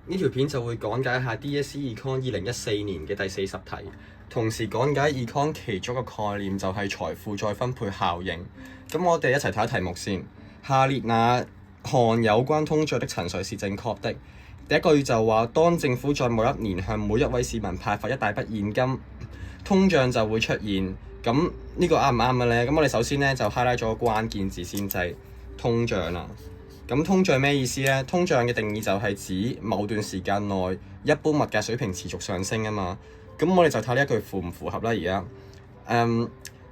呢條片就會講解下 DSE Econ 2014年嘅第40題，同時講解 Econ 其中一個概念就係財富再分配效應。咁我哋一齊睇題目先。下列那項有關通脹的陳述是正確的？第一句就話，當政府在某一年向每一位市民派發一大筆現金，通脹就會出現。咁呢個啱唔啱嘅呢？咁我哋首先呢，就 highlight 咗個關鍵字先，就係通脹啦。咁通脹咩意思呢？通脹嘅定義就係指某段時間內一般物價水平持續上升啊嘛。咁我哋就睇呢一句符唔符合啦。而家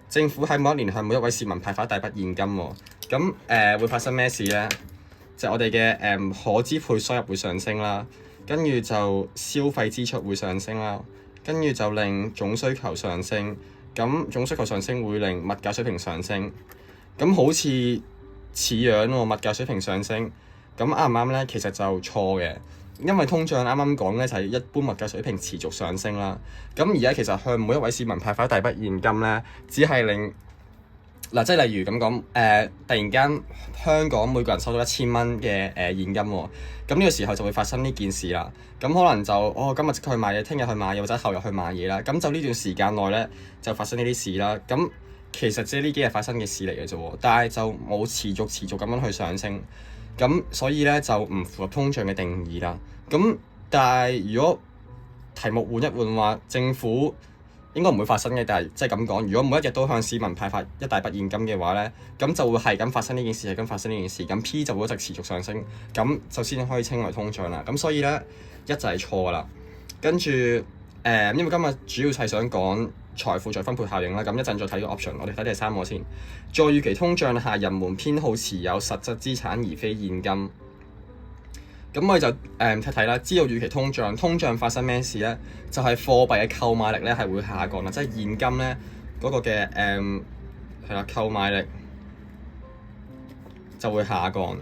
政府喺某一年向每一位市民派發一大筆現金喎。咁會發生咩事呢？就係我哋嘅可支配收入會上升啦，跟住就消費支出會上升啦，跟住就令總需求上升。咁總需求上升會令物價水平上升。咁好似樣喎，物價水平上升，咁啱唔啱呢？其實就錯嘅，因為通脹啱啱講呢就係一般物價水平持續上升啦。咁而家其實向每一位市民派發一大筆現金呢，只係令即係例如咁講，突然間香港每個人收到1000蚊嘅現金喎，咁呢個時候就會發生呢件事啦。咁可能就今日即刻去買嘢，聽日去買嘢，或者後日去買嘢啦。咁就呢段時間內呢，就發生呢啲事啦。咁其實即係呢幾日發生嘅事嚟嘅啫喎，但係就冇持續咁樣去上升，咁所以呢，就唔符合通脹嘅定義啦。咁但係如果題目換一換話，政府應該唔會發生嘅，但係即係咁講，如果每一日都向市民派發一大筆現金嘅話呢，咁就會係咁發生呢件事，係咁發生呢件事，咁 P 就會一直持續上升，咁就先可以稱為通脹啦。咁所以呢，一就係錯㗎啦。跟住因為今日主要係想講財富再分配效應啦，咁一陣再睇個 option， 我哋睇第3個先。在預期通脹下，人們偏好持有實質資產而非現金。咁我哋就睇睇啦。知道預期通脹發生咩事呢？就係貨幣嘅購買力咧係會下降啦，即係現金咧嗰個嘅係啦購買力就會下降。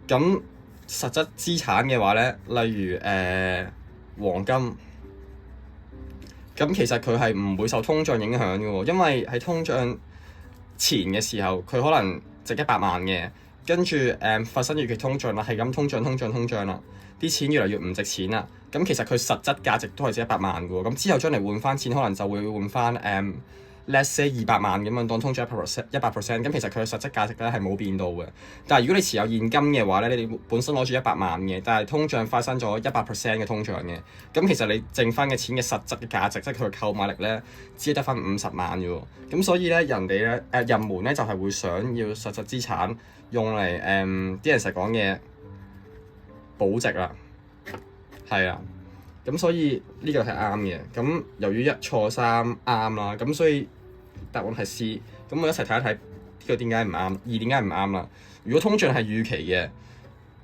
咁實質資產嘅話咧，例如黃金。咁其實佢係唔會受通脹影響嘅喎，因為喺通脹前嘅時候，佢可能值100萬嘅，跟住發生預期通脹啦，係咁通脹啦，啲錢越嚟越唔值錢啦。咁其實佢實質價值都係值100萬嘅喎，咁之後將嚟換翻錢，可能就會換翻let's say 200萬咁樣，當通脹100%，咁其實佢嘅實質價值咧係冇變到嘅。但係如果你持有現金嘅話咧，你本身攞住100萬嘅，但係通脹發生咗100% 嘅通脹嘅，咁其實你剩翻嘅錢嘅實質嘅價值，即係佢嘅購買力咧，只係得翻50萬嘅喎。咁所以咧，人們咧就係會想要實質資產用嚟啲人成日講嘅保值啦，係啊。咁所以呢個係啱嘅。咁由於1錯3啱啦，咁所以答案係 C。咁我一齊睇一睇呢個點解唔啱，2點解唔啱啦。如果通脹係預期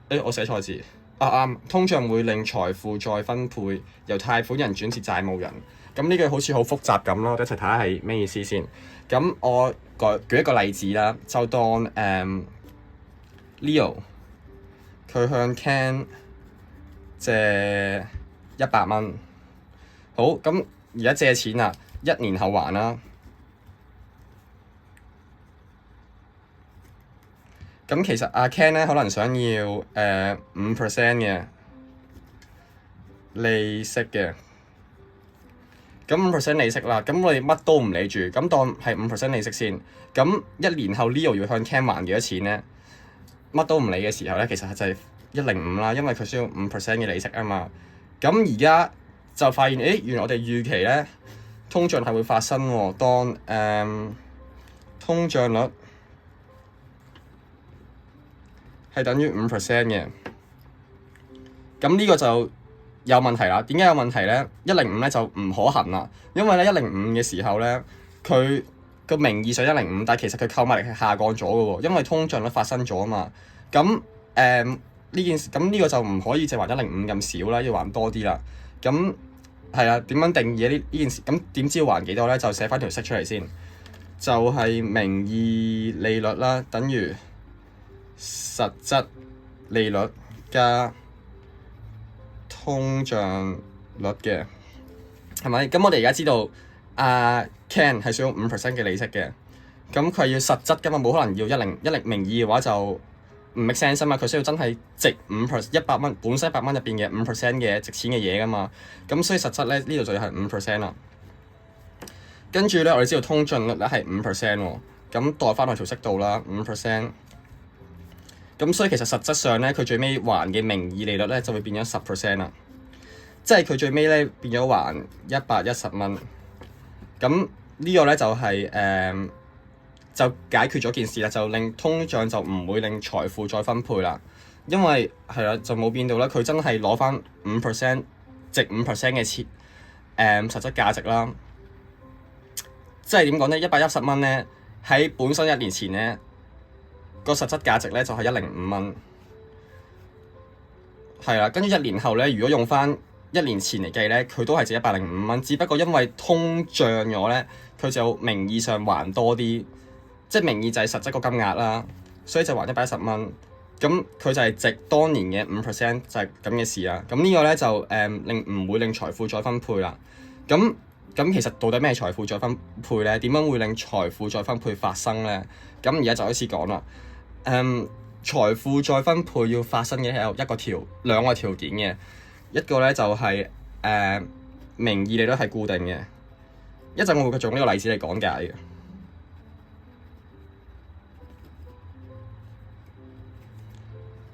嘅，我寫錯字啱。通脹會令財富再分配，由貸款人轉至債務人。咁呢句好似好複雜咁咯，一齊睇下係咩意思先。咁我舉一個例子啦，就當Leo 佢向 Ken 借100蚊，好，咁而家借錢啦，1年後還啦。咁其實阿 Ken 咧可能想要5% 嘅利息嘅，咁5% 利息啦，咁我哋乜都唔理住，咁當係5% 利息先。咁1年後 Leo 要向 Ken 還幾多錢咧？乜都唔理嘅時候咧，其實就係105啦，因為佢需要5% 嘅利息啊嘛。咁而家就發現，原來我哋預期咧通脹係會發生喎。當通脹率係等於5% 嘅，咁呢個就有問題啦。點解有問題咧？105咧就唔可行啦，因為咧105嘅時候咧，佢個名義上105，但係其實佢購買力係下降咗嘅喎，因為通脹率發生咗啊嘛。咁呢件事，咁呢個就唔可以淨還105咁少啦，要還多啲啦。咁係啊，點樣定義呢件事？咁點知要還幾多咧？就寫翻條式出嚟先，就係名義利率啦，等於實質利率加通脹率嘅，係咪？咁我哋而家知道Ken 係需要5% 嘅利息嘅，咁佢係要實質㗎嘛，冇可能要101名義嘅話就唔 make sense 啊嘛，佢需要真係值100蚊，本身100蚊入邊嘅5% 嘅值錢嘅嘢噶嘛，咁所以實質咧呢度就係5% 啦。跟住咧，我哋知道通脹率咧係5%喎，咁代翻去條息度啦5%，咁所以其實實質上咧，佢最尾還嘅名義利率咧就會變咗10% 啦，即係佢最尾咧變咗還110蚊。咁呢個咧就係就解決咗件事啦，就令通脹就唔會令財富再分配啦，因為係啦就冇變到啦，佢真係攞翻5%值5% 嘅錢實質價值啦。即係點講咧？110蚊咧喺本身1年前咧個實質價值咧就係105蚊，係啦。跟住1年後咧，如果用翻1年前嚟計咧，佢都係值105蚊，只不過因為通脹咗咧，佢就名義上還多啲。即係名義就係實質個金額啦，所以就還110蚊。咁佢就係值當年嘅5%，就係咁嘅事啦。咁呢個咧就唔會令財富再分配啦。咁其實到底咩財富再分配咧？點樣會令財富再分配發生咧？咁而家就開始講啦。財富再分配要發生嘅係有兩個條件嘅。一個咧就係名義利率係固定嘅。一陣我會用呢個例子嚟講解嘅。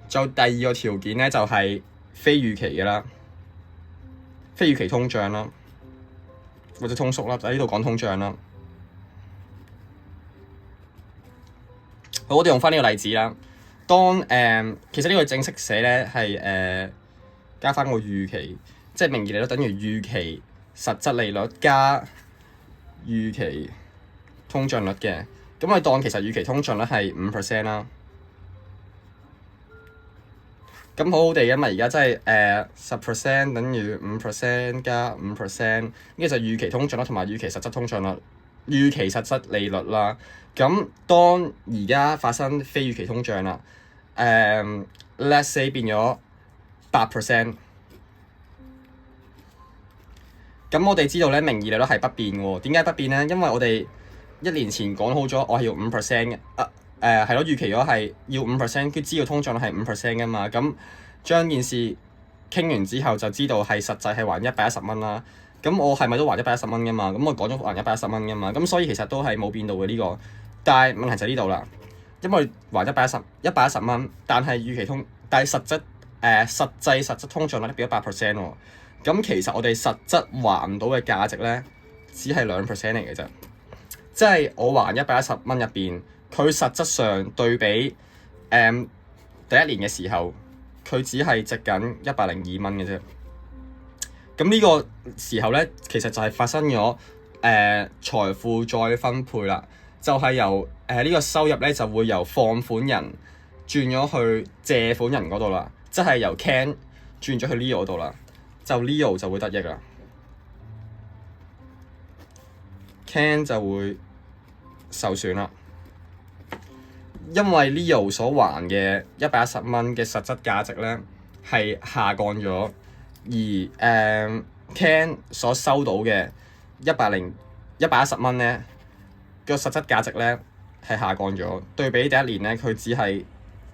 就第二個條件咧，就係非預期嘅啦，非預期通脹啦，或者通縮啦，就喺呢度講通脹啦。好，我哋用翻呢個例子啦。當其實呢個正式寫咧係加翻個預期，即係名義利率等於預期實質利率加預期通脹率嘅。咁我哋當其實預期通脹率係5% 啦。咁好好地嘅嘛，而家真係10% 等於5%加5%，呢個就預期通脹率同埋預期實質通脹率、預期實質利率啦。咁當而家發生非預期通脹啦，let's say 變咗8%。咁我哋知道咧，名義利率係不變喎。點解不變咧？因為我哋1年前講好咗，我係要5% 嘅。係咯，預期咗係要5%，佢知道通脹率係5% 噶嘛。咁將件事傾完之後，就知道係實際係還110蚊啦。咁我係咪都還110蚊噶嘛？咁我講咗還110蚊噶嘛。咁所以其實都係冇變到嘅呢個。但係問題就係呢度啦，因為還110蚊，但係實質通脹率變咗8% 喎。咁其實我哋實質還到嘅價值咧，只係2% 嚟嘅啫。即係我還110蚊入邊，佢實質上對比第一年嘅時候，佢只係值緊102蚊嘅啫。咁呢個時候咧，其實就係發生咗財富再分配啦，就係由呢個收入咧就會由放款人轉咗去借款人嗰度啦，即係由 Ken 轉咗去 Leo 嗰度啦，就 Leo 就會得益啦。Ken 就會受損啦，因為 Leo 所還嘅110蚊嘅實質價值咧係下降咗，而Ken 所收到嘅110蚊咧個實質價值咧係下降咗，對比第一年咧佢只係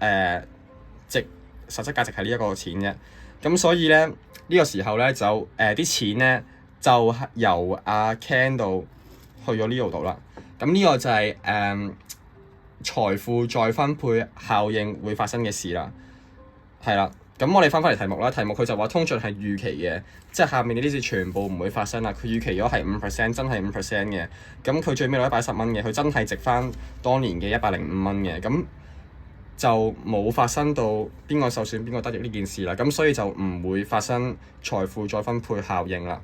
實質價值係呢一個錢啫。咁所以咧呢個時候咧就啲錢咧就由阿 Ken 度去咗 Leo 度啦。咁呢個就係財富再分配效應會發生嘅事啦，係啦。咁我哋翻返嚟題目啦，題目佢就話通脹係預期嘅，即係下面呢啲事全部唔會發生啦。佢預期咗係5%，真係5% 嘅。咁佢最尾攞110蚊嘅，佢真係值翻當年嘅105蚊嘅。咁就冇發生到邊個受損邊個得益呢件事啦。咁所以就唔會發生財富再分配效應啦。